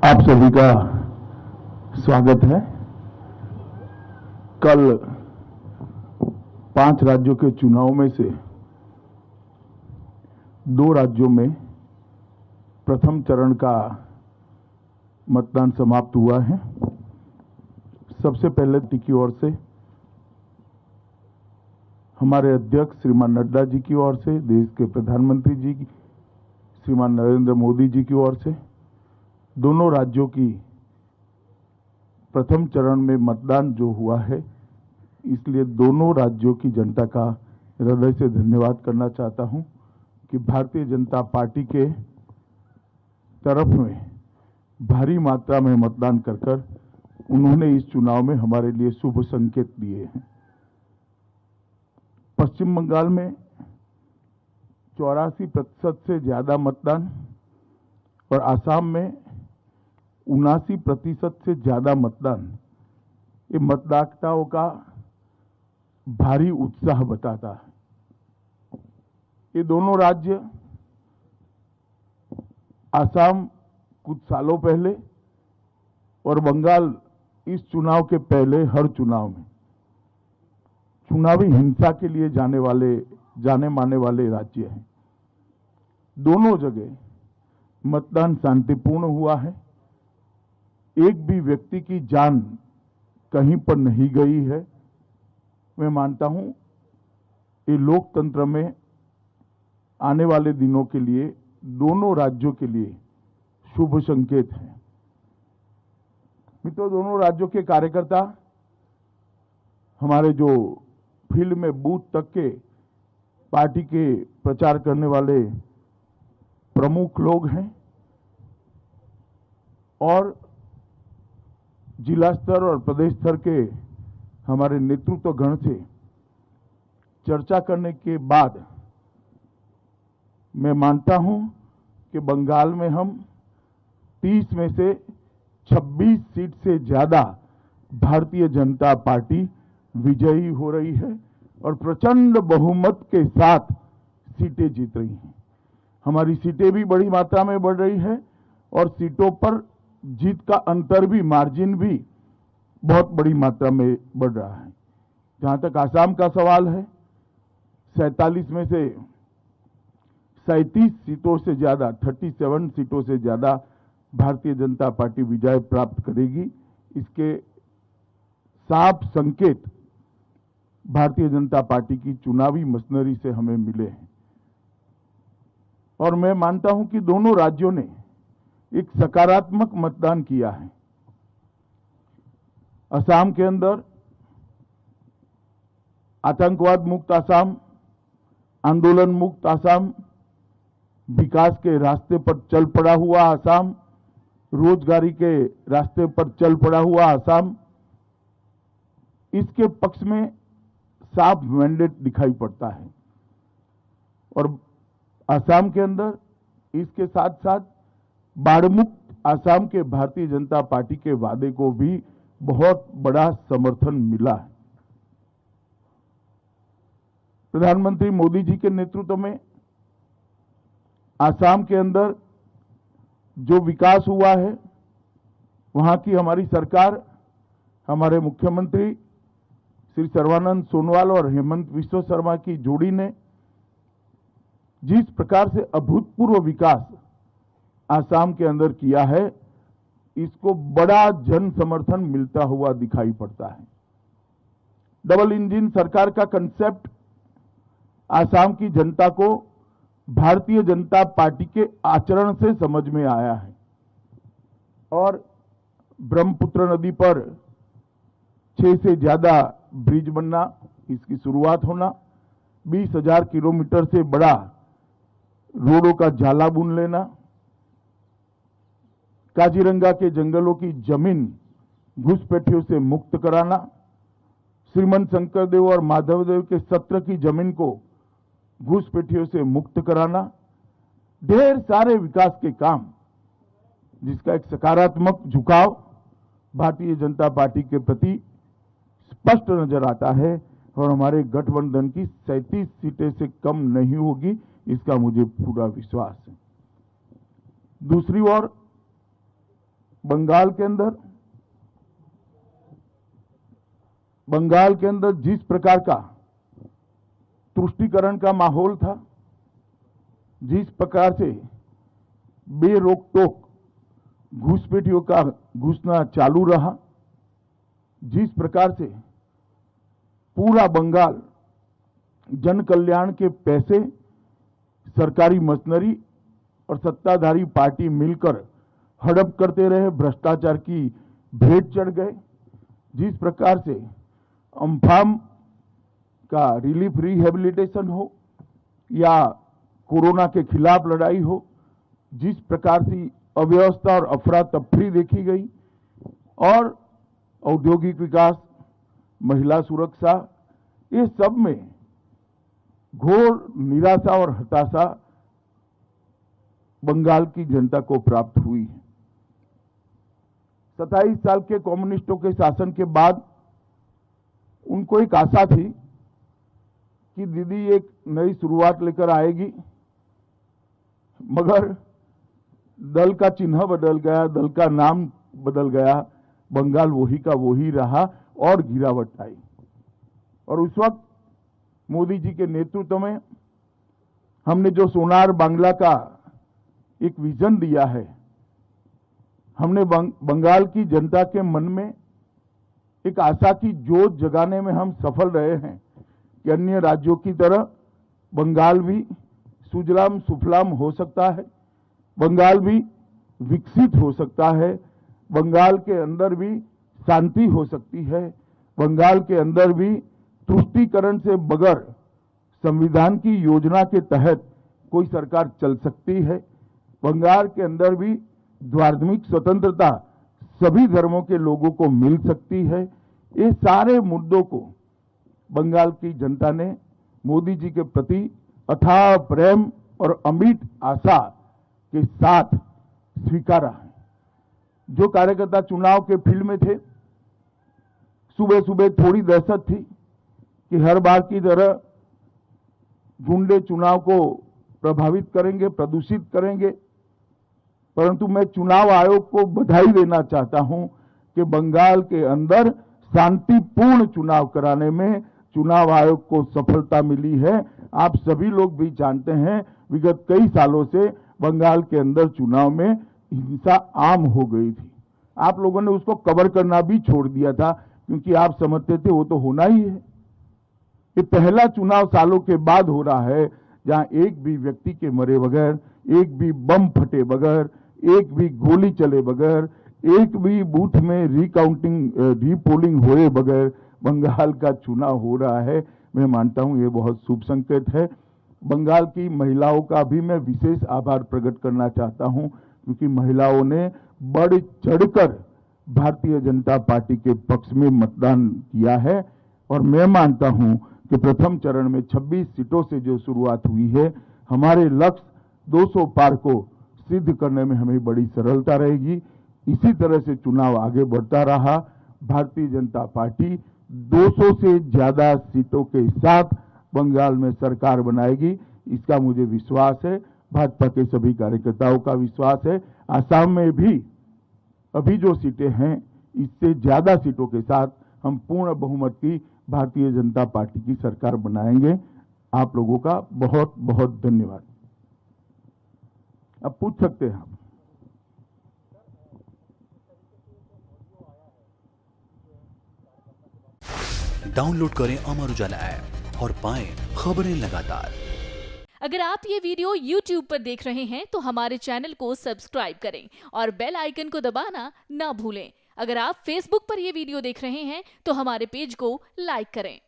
आप सभी का स्वागत है। कल 5 राज्यों के चुनाव में से 2 राज्यों में प्रथम चरण का मतदान समाप्त हुआ है। सबसे पहले की ओर से हमारे अध्यक्ष श्रीमान नड्डा जी की ओर से, देश के प्रधानमंत्री जी श्रीमान नरेंद्र मोदी जी की ओर से दोनों राज्यों की प्रथम चरण में मतदान जो हुआ है, इसलिए दोनों राज्यों की जनता का हृदय से धन्यवाद करना चाहता हूं कि भारतीय जनता पार्टी के तरफ में भारी मात्रा में मतदान कर उन्होंने इस चुनाव में हमारे लिए शुभ संकेत दिए हैं। पश्चिम बंगाल में 84% से ज्यादा मतदान और आसाम में 79% से ज्यादा मतदान, ये मतदाताओं का भारी उत्साह बताता है। ये दोनों राज्य, आसाम कुछ सालों पहले और बंगाल इस चुनाव के पहले हर चुनाव में चुनावी हिंसा के लिए जाने माने वाले राज्य हैं। दोनों जगह मतदान शांतिपूर्ण हुआ है। एक भी व्यक्ति की जान कहीं पर नहीं गई है। मैं मानता हूं ये लोकतंत्र में आने वाले दिनों के लिए दोनों राज्यों के लिए शुभ संकेत है। मित्रों, दोनों राज्यों के कार्यकर्ता हमारे जो फील्ड में बूथ तक के पार्टी के प्रचार करने वाले प्रमुख लोग हैं और जिला स्तर और प्रदेश स्तर के हमारे नेतृत्व गण से चर्चा करने के बाद मैं मानता हूं कि बंगाल में हम 30 में से 26 सीट से ज्यादा भारतीय जनता पार्टी विजयी हो रही है और प्रचंड बहुमत के साथ सीटें जीत रही हैं। हमारी सीटें भी बड़ी मात्रा में बढ़ रही है और सीटों पर जीत का अंतर भी, मार्जिन भी बहुत बड़ी मात्रा में बढ़ रहा है। जहां तक आसाम का सवाल है, 47 में से 37 सीटों से ज्यादा, 37 सीटों से ज्यादा भारतीय जनता पार्टी विजय प्राप्त करेगी। इसके साफ संकेत भारतीय जनता पार्टी की चुनावी मशीनरी से हमें मिले हैं और मैं मानता हूं कि दोनों राज्यों ने एक सकारात्मक मतदान किया है। असम के अंदर आतंकवाद मुक्त असम, आंदोलन मुक्त असम, विकास के रास्ते पर चल पड़ा हुआ असम, रोजगारी के रास्ते पर चल पड़ा हुआ असम, इसके पक्ष में साफ मैंडेट दिखाई पड़ता है। और असम के अंदर इसके साथ साथ बाढ़ मुक्त असम के भारतीय जनता पार्टी के वादे को भी बहुत बड़ा समर्थन मिला है। प्रधानमंत्री मोदी जी के नेतृत्व में असम के अंदर जो विकास हुआ है, वहां की हमारी सरकार, हमारे मुख्यमंत्री श्री सर्बानंद सोनोवाल और हेमंत बिस्वा शर्मा की जोड़ी ने जिस प्रकार से अभूतपूर्व विकास असम के अंदर किया है, इसको बड़ा जन समर्थन मिलता हुआ दिखाई पड़ता है। डबल इंजन सरकार का कंसेप्ट असम की जनता को भारतीय जनता पार्टी के आचरण से समझ में आया है और ब्रह्मपुत्र नदी पर 6 से ज्यादा ब्रिज बनना, इसकी शुरुआत होना, 20,000 किलोमीटर से बड़ा रोडों का जाला बुन लेना, काजीरंगा के जंगलों की जमीन घुसपैठियों से मुक्त कराना, श्रीमंत शंकरदेव और माधवदेव के सत्र की जमीन को घुसपैठियों से मुक्त कराना, ढेर सारे विकास के काम, जिसका एक सकारात्मक झुकाव भारतीय जनता पार्टी के प्रति स्पष्ट नजर आता है और हमारे गठबंधन की 37 सीटें से कम नहीं होगी, इसका मुझे पूरा विश्वास है। दूसरी ओर बंगाल के अंदर जिस प्रकार का तुष्टीकरण का माहौल था, जिस प्रकार से बेरोक टोक घुसपैठियों का घुसना चालू रहा, जिस प्रकार से पूरा बंगाल जन कल्याण के पैसे सरकारी मशीनरी और सत्ताधारी पार्टी मिलकर हड़प करते रहे, भ्रष्टाचार की भेंट चढ़ गए, जिस प्रकार से अम्फान का रिलीफ रिहेबिलिटेशन हो या कोरोना के खिलाफ लड़ाई हो, जिस प्रकार से अव्यवस्था और अफरा तफरी देखी गई, और औद्योगिक विकास, महिला सुरक्षा, ये सब में घोर निराशा और हताशा बंगाल की जनता को प्राप्त हुई है। 27 साल के कम्युनिस्टों के शासन के बाद उनको एक आशा थी कि दीदी एक नई शुरुआत लेकर आएगी, मगर दल का चिन्ह बदल गया, दल का नाम बदल गया, बंगाल वही का वही रहा और गिरावट आई। और उस वक्त मोदी जी के नेतृत्व में हमने जो सोनार बांग्ला का एक विजन दिया है, हमने बंगाल की जनता के मन में एक आशा की जोत जगाने में हम सफल रहे हैं कि अन्य राज्यों की तरह बंगाल भी सुजलाम सुफलाम हो सकता है, बंगाल भी विकसित हो सकता है, बंगाल के अंदर भी शांति हो सकती है, बंगाल के अंदर भी तुष्टीकरण से बगैर संविधान की योजना के तहत कोई सरकार चल सकती है, बंगाल के अंदर भी धार्मिक स्वतंत्रता सभी धर्मों के लोगों को मिल सकती है। ये सारे मुद्दों को बंगाल की जनता ने मोदी जी के प्रति अथाह प्रेम और अमिट आशा के साथ स्वीकारा है। जो कार्यकर्ता चुनाव के फील्ड में थे, सुबह सुबह थोड़ी दहशत थी कि हर बार की तरह गुंडे चुनाव को प्रभावित करेंगे, प्रदूषित करेंगे, परंतु मैं चुनाव आयोग को बधाई देना चाहता हूं कि बंगाल के अंदर शांतिपूर्ण चुनाव कराने में चुनाव आयोग को सफलता मिली है। आप सभी लोग भी जानते हैं, विगत कई सालों से बंगाल के अंदर चुनाव में हिंसा आम हो गई थी। आप लोगों ने उसको कवर करना भी छोड़ दिया था, क्योंकि आप समझते थे वो तो होना ही है। ये पहला चुनाव सालों के बाद हो रहा है जहां एक भी व्यक्ति के मरे बगैर, एक भी बम फटे बगैर, एक भी गोली चले बगैर, एक भी बूथ में रीपोलिंग हुए बगैर बंगाल का चुनाव हो रहा है। मैं मानता हूं ये बहुत शुभ संकेत है। बंगाल की महिलाओं का भी मैं विशेष आभार प्रकट करना चाहता हूं, क्योंकि महिलाओं ने बढ़ चढ़कर भारतीय जनता पार्टी के पक्ष में मतदान किया है। और मैं मानता हूं कि प्रथम चरण में 26 सीटों से जो शुरुआत हुई है, हमारे लक्ष्य 200 पार को सिद्ध करने में हमें बड़ी सरलता रहेगी। इसी तरह से चुनाव आगे बढ़ता रहा, भारतीय जनता पार्टी 200 से ज्यादा सीटों के साथ बंगाल में सरकार बनाएगी, इसका मुझे विश्वास है। भाजपा के सभी कार्यकर्ताओं का विश्वास है। आसाम में भी अभी जो सीटें हैं, इससे ज्यादा सीटों के साथ हम पूर्ण बहुमत की भारतीय जनता पार्टी की सरकार बनाएंगे। आप लोगों का बहुत बहुत धन्यवाद। अब पूछ सकते हैं आप। डाउनलोड करें अमर उजाला ऐप और पाएं खबरें लगातार। अगर आप ये वीडियो YouTube पर देख रहे हैं तो हमारे चैनल को सब्सक्राइब करें और बेल आइकन को दबाना ना भूलें। अगर आप Facebook पर ये वीडियो देख रहे हैं तो हमारे पेज को लाइक करें।